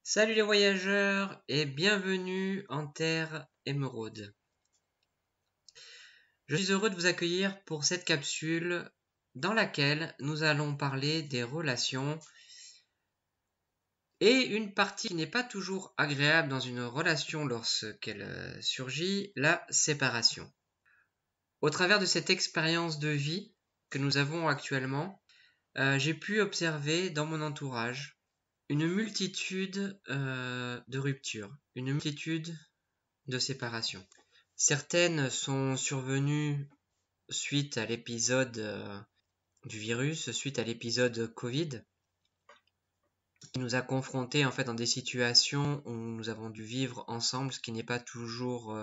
Salut les voyageurs et bienvenue en Terre Émeraude. Je suis heureux de vous accueillir pour cette capsule dans laquelle nous allons parler des relations et une partie qui n'est pas toujours agréable dans une relation lorsqu'elle surgit, la séparation. Au travers de cette expérience de vie que nous avons actuellement, j'ai pu observer dans mon entourage une multitude de ruptures, une multitude de séparation. Certaines sont survenues suite à l'épisode du virus, suite à l'épisode Covid, qui nous a confrontés en fait dans des situations où nous avons dû vivre ensemble, ce qui n'est pas toujours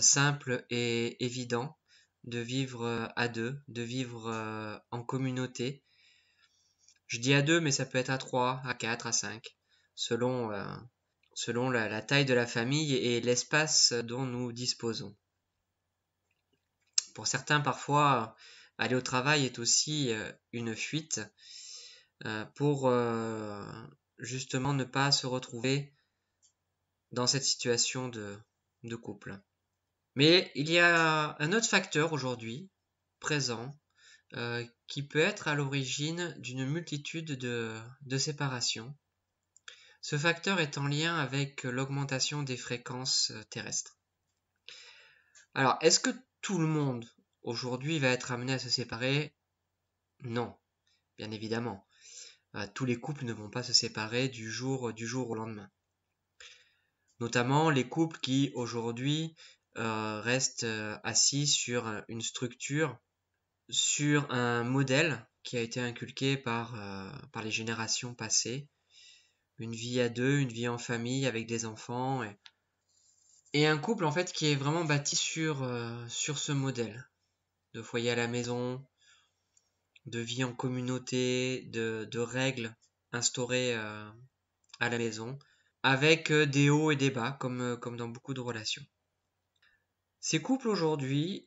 simple et évident de vivre à deux, de vivre en communauté. Je dis à deux, mais ça peut être à trois, à quatre, à cinq, selon la taille de la famille et l'espace dont nous disposons. Pour certains, parfois, aller au travail est aussi une fuite pour justement ne pas se retrouver dans cette situation de couple. Mais il y a un autre facteur aujourd'hui, présent, qui peut être à l'origine d'une multitude de séparations. Ce facteur est en lien avec l'augmentation des fréquences terrestres. Alors, est-ce que tout le monde aujourd'hui va être amené à se séparer? Non, bien évidemment. Tous les couples ne vont pas se séparer du jour au lendemain. Notamment les couples qui aujourd'hui restent assis sur une structure, sur un modèle qui a été inculqué par les générations passées. Une vie à deux, une vie en famille avec des enfants. Et un couple en fait qui est vraiment bâti sur ce modèle de foyer à la maison, de vie en communauté, de règles instaurées à la maison, avec des hauts et des bas, comme dans beaucoup de relations. Ces couples aujourd'hui,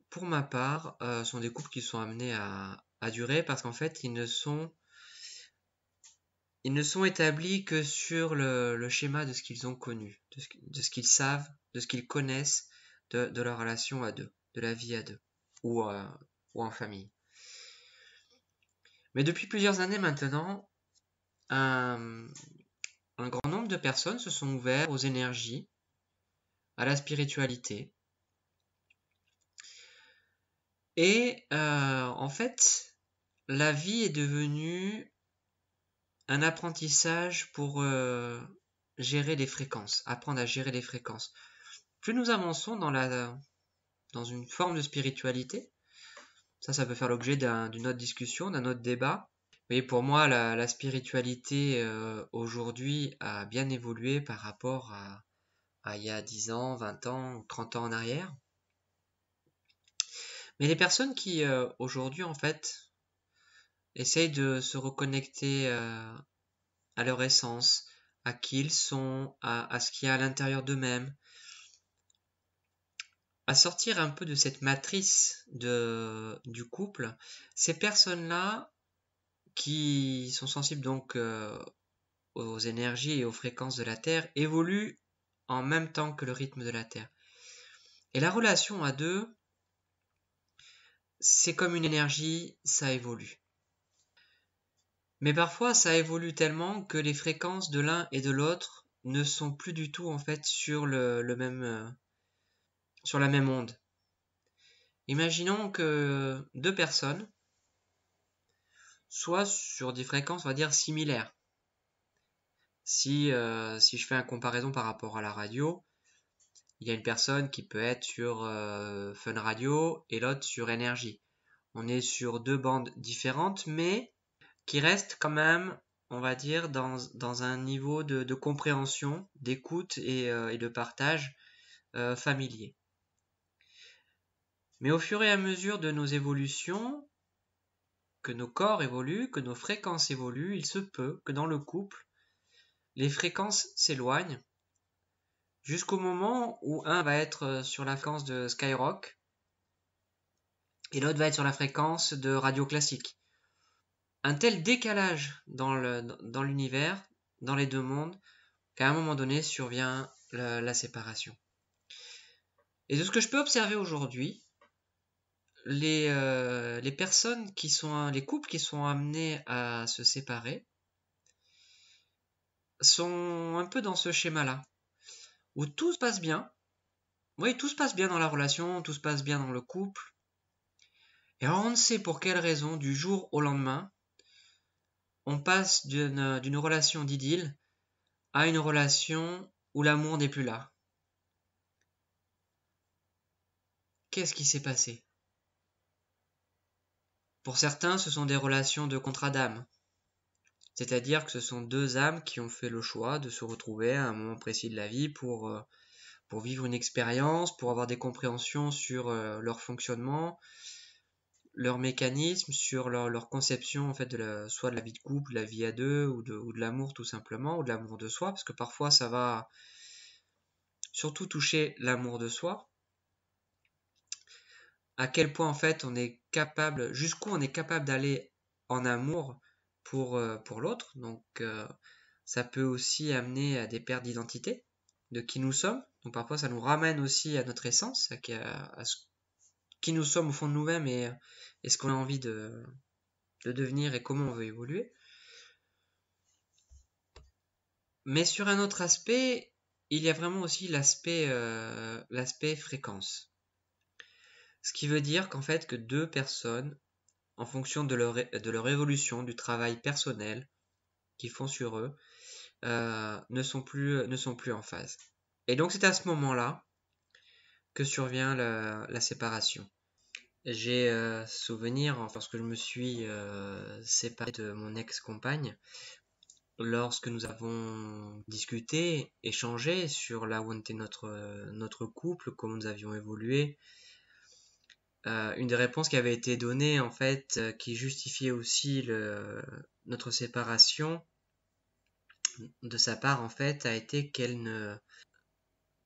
pour ma part, sont des couples qui sont amenés à durer parce qu'en fait, ils ne sont établis que sur le schéma de ce qu'ils ont connu, de ce qu'ils savent, de ce qu'ils connaissent de leur relation à deux, de la vie à deux, ou en famille. Mais depuis plusieurs années maintenant, un grand nombre de personnes se sont ouvertes aux énergies, à la spiritualité. Et en fait, la vie est devenue un apprentissage pour gérer les fréquences, apprendre à gérer les fréquences. Plus nous avançons dans une forme de spiritualité, ça peut faire l'objet d'une autre discussion, d'un autre débat. Mais pour moi, la spiritualité aujourd'hui a bien évolué par rapport à il y a 10 ans, 20 ans, 30 ans en arrière. Mais les personnes qui aujourd'hui en fait essayent de se reconnecter à leur essence, à qui ils sont, à ce qu'il y a à l'intérieur d'eux-mêmes, à sortir un peu de cette matrice du couple, ces personnes-là qui sont sensibles donc aux énergies et aux fréquences de la Terre évoluent en même temps que le rythme de la Terre. Et la relation à deux, c'est comme une énergie, ça évolue. Mais parfois, ça évolue tellement que les fréquences de l'un et de l'autre ne sont plus du tout en fait sur sur la même onde. Imaginons que deux personnes soient sur des fréquences, on va dire, similaires. Si je fais une comparaison par rapport à la radio, il y a une personne qui peut être sur Fun Radio et l'autre sur Énergie. On est sur deux bandes différentes, mais qui restent quand même, on va dire, dans un niveau de compréhension, d'écoute et de partage familier. Mais au fur et à mesure de nos évolutions, que nos corps évoluent, que nos fréquences évoluent, il se peut que dans le couple, les fréquences s'éloignent jusqu'au moment où un va être sur la fréquence de Skyrock et l'autre va être sur la fréquence de radio classique. Un tel décalage dans l'univers dans les deux mondes qu'à un moment donné survient la séparation. Et de ce que je peux observer aujourd'hui, les personnes les couples qui sont amenés à se séparer sont un peu dans ce schéma-là, où tout se passe bien. Oui, tout se passe bien dans la relation, tout se passe bien dans le couple. Et alors on ne sait pour quelle raison, du jour au lendemain, on passe d'une relation d'idylle à une relation où l'amour n'est plus là. Qu'est-ce qui s'est passé? Pour certains, ce sont des relations de contrat d'âme. C'est-à-dire que ce sont deux âmes qui ont fait le choix de se retrouver à un moment précis de la vie pour vivre une expérience, pour avoir des compréhensions sur leur fonctionnement, leur mécanisme, sur leur conception en fait soit de la vie de couple, de la vie à deux, ou de l'amour tout simplement, ou de l'amour de soi, parce que parfois ça va surtout toucher l'amour de soi. À quel point en fait on est capable, jusqu'où on est capable d'aller en amour pour l'autre. Donc ça peut aussi amener à des pertes d'identité, de qui nous sommes. Donc parfois ça nous ramène aussi à notre essence, à ce qui nous sommes au fond de nous-mêmes et ce qu'on a envie de devenir et comment on veut évoluer. Mais sur un autre aspect, il y a vraiment aussi l'aspect fréquence. Ce qui veut dire qu'en fait que deux personnes, en fonction de leur évolution, du travail personnel qu'ils font sur eux, ne sont plus en phase. Et donc c'est à ce moment-là que survient la séparation. J'ai souvenir, lorsque je me suis séparé de mon ex-compagne, lorsque nous avons discuté, échangé sur là où était notre couple, comment nous avions évolué, une des réponses qui avait été donnée, en fait, qui justifiait aussi notre séparation de sa part, en fait, a été qu'elle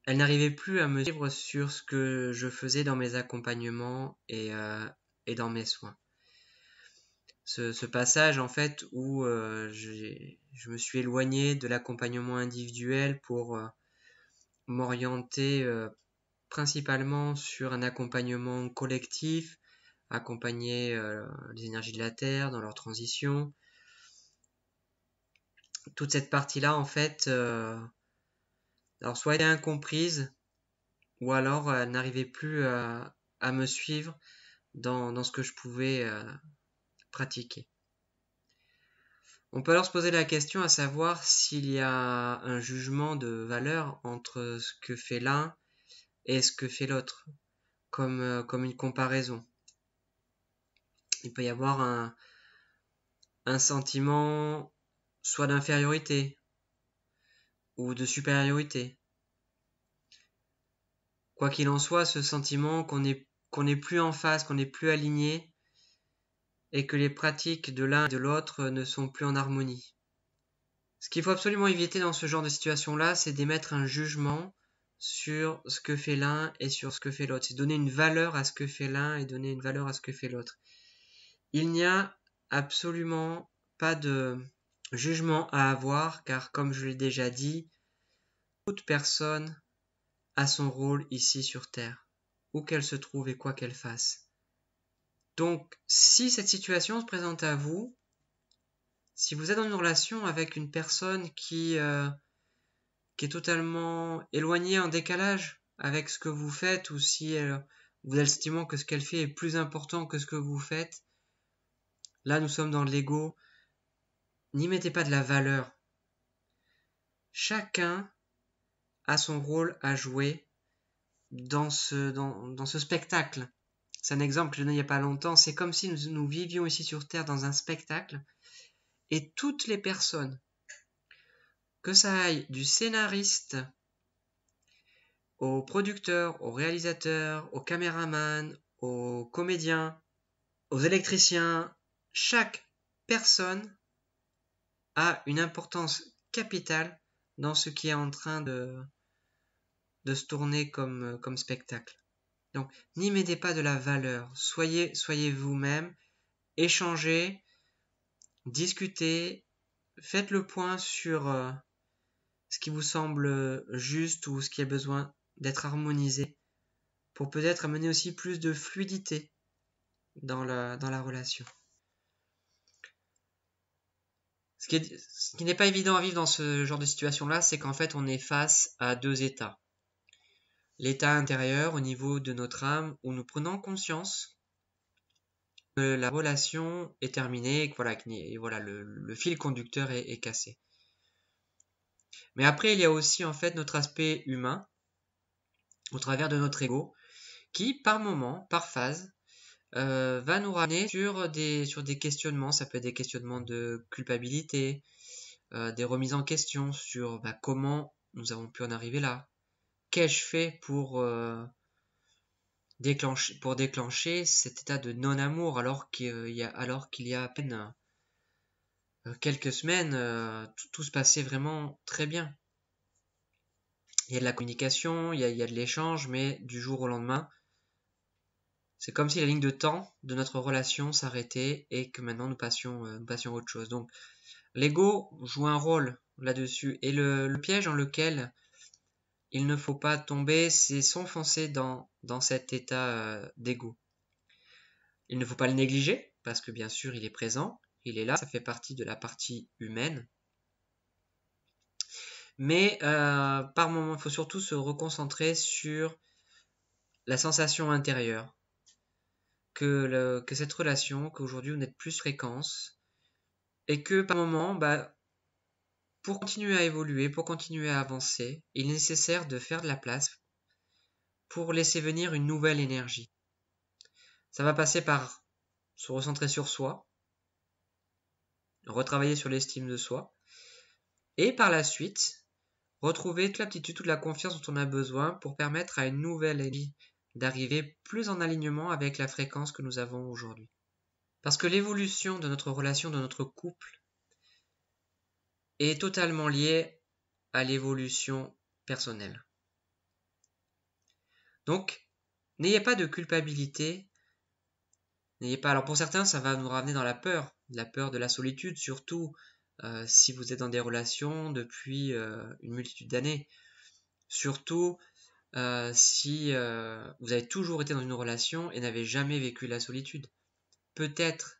n'arrivait plus à me suivre sur ce que je faisais dans mes accompagnements et dans mes soins. Ce passage, en fait, où je me suis éloigné de l'accompagnement individuel pour m'orienter principalement sur un accompagnement collectif, accompagner les énergies de la Terre dans leur transition. Toute cette partie-là, en fait, alors soit elle est incomprise, ou alors elle n'arrivait plus à me suivre dans ce que je pouvais pratiquer. On peut alors se poser la question à savoir s'il y a un jugement de valeur entre ce que fait l'un et ce que fait l'autre, comme une comparaison. Il peut y avoir un sentiment soit d'infériorité ou de supériorité. Quoi qu'il en soit, ce sentiment qu'on n'est plus en phase, qu'on n'est plus aligné, et que les pratiques de l'un et de l'autre ne sont plus en harmonie. Ce qu'il faut absolument éviter dans ce genre de situation-là, c'est d'émettre un jugement sur ce que fait l'un et sur ce que fait l'autre. C'est donner une valeur à ce que fait l'un et donner une valeur à ce que fait l'autre. Il n'y a absolument pas de jugement à avoir, car comme je l'ai déjà dit, toute personne a son rôle ici sur Terre, où qu'elle se trouve et quoi qu'elle fasse. Donc, si cette situation se présente à vous, si vous êtes dans une relation avec une personne qui est totalement éloignée, en décalage avec ce que vous faites, ou si vous avez le sentiment que ce qu'elle fait est plus important que ce que vous faites, là nous sommes dans l'ego, n'y mettez pas de la valeur. Chacun a son rôle à jouer dans ce spectacle. C'est un exemple que je donnais il n'y a pas longtemps, c'est comme si nous vivions ici sur Terre dans un spectacle, et toutes les personnes, que ça aille du scénariste au producteur, au réalisateur, au caméraman, aux comédiens, aux électriciens, chaque personne a une importance capitale dans ce qui est en train de se tourner comme spectacle. Donc, n'y mettez pas de la valeur. Soyez vous-même, échangez, discutez, faites le point sur ce qui vous semble juste ou ce qui a besoin d'être harmonisé pour peut-être amener aussi plus de fluidité dans la relation. Ce qui n'est pas évident à vivre dans ce genre de situation-là, c'est qu'en fait, on est face à deux états. L'état intérieur au niveau de notre âme où nous prenons conscience que la relation est terminée et que voilà, le fil conducteur est cassé. Mais après, il y a aussi en fait notre aspect humain au travers de notre ego qui, par moment, par phase, va nous ramener sur des questionnements. Ça peut être des questionnements de culpabilité, des remises en question sur comment nous avons pu en arriver là. Qu'ai-je fait pour déclencher cet état de non-amour alors qu'il y a à peine quelques semaines, tout se passait vraiment très bien. Il y a de la communication, il y a de l'échange, mais du jour au lendemain, c'est comme si la ligne de temps de notre relation s'arrêtait et que maintenant nous passions à autre chose. Donc l'ego joue un rôle là-dessus. Et le piège dans lequel il ne faut pas tomber, c'est s'enfoncer dans cet état d'ego. Il ne faut pas le négliger, parce que bien sûr il est présent, il est là, ça fait partie de la partie humaine. Mais par moment, il faut surtout se reconcentrer sur la sensation intérieure, que cette relation, qu'aujourd'hui vous n'êtes plus fréquence, et que par moment, pour continuer à évoluer, pour continuer à avancer, il est nécessaire de faire de la place pour laisser venir une nouvelle énergie. Ça va passer par se recentrer sur soi, retravailler sur l'estime de soi, et par la suite, retrouver toute l'aptitude, toute la confiance dont on a besoin pour permettre à une nouvelle énergie d'arriver plus en alignement avec la fréquence que nous avons aujourd'hui. Parce que l'évolution de notre relation, de notre couple, est totalement liée à l'évolution personnelle. Donc, n'ayez pas de culpabilité. Alors pour certains, ça va nous ramener dans la peur de la solitude, surtout si vous êtes dans des relations depuis une multitude d'années. Surtout si vous avez toujours été dans une relation et n'avez jamais vécu la solitude. Peut-être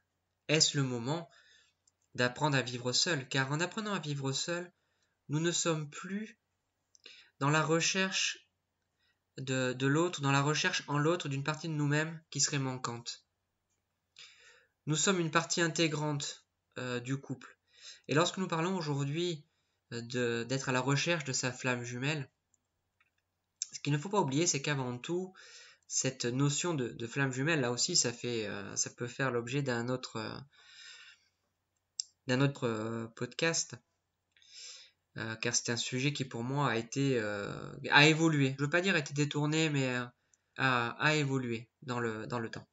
est-ce le moment d'apprendre à vivre seul, car en apprenant à vivre seul, nous ne sommes plus dans la recherche de l'autre, dans la recherche en l'autre d'une partie de nous-mêmes qui serait manquante. Nous sommes une partie intégrante du couple. Et lorsque nous parlons aujourd'hui d'être à la recherche de sa flamme jumelle, ce qu'il ne faut pas oublier, c'est qu'avant tout, cette notion de flamme jumelle, là aussi, ça peut faire l'objet d'un autre podcast, car c'est un sujet qui pour moi a évolué. Je ne veux pas dire a été détourné, mais a évolué dans le temps.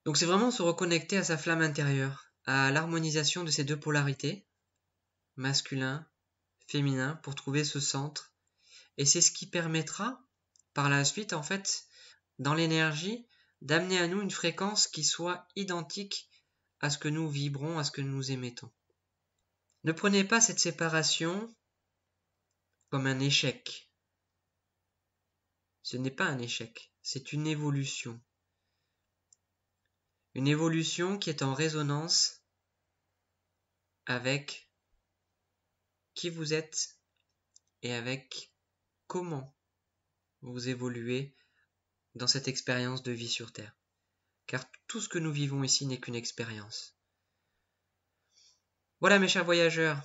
Donc c'est vraiment se reconnecter à sa flamme intérieure, à l'harmonisation de ces deux polarités, masculin, féminin, pour trouver ce centre. Et c'est ce qui permettra, par la suite, en fait, dans l'énergie, d'amener à nous une fréquence qui soit identique à ce que nous vibrons, à ce que nous émettons. Ne prenez pas cette séparation comme un échec. Ce n'est pas un échec, c'est une évolution. Une évolution qui est en résonance avec qui vous êtes et avec comment vous évoluez dans cette expérience de vie sur Terre. Car tout ce que nous vivons ici n'est qu'une expérience. Voilà mes chers voyageurs,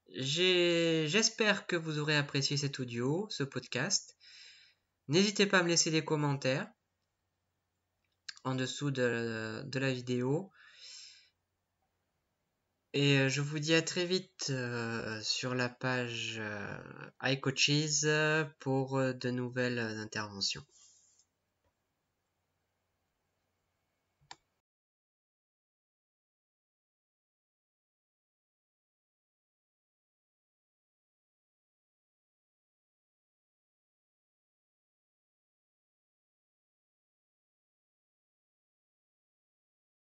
j'espère que vous aurez apprécié cet audio, ce podcast. N'hésitez pas à me laisser des commentaires en dessous de la vidéo. Et je vous dis à très vite sur la page iCoaches pour de nouvelles interventions.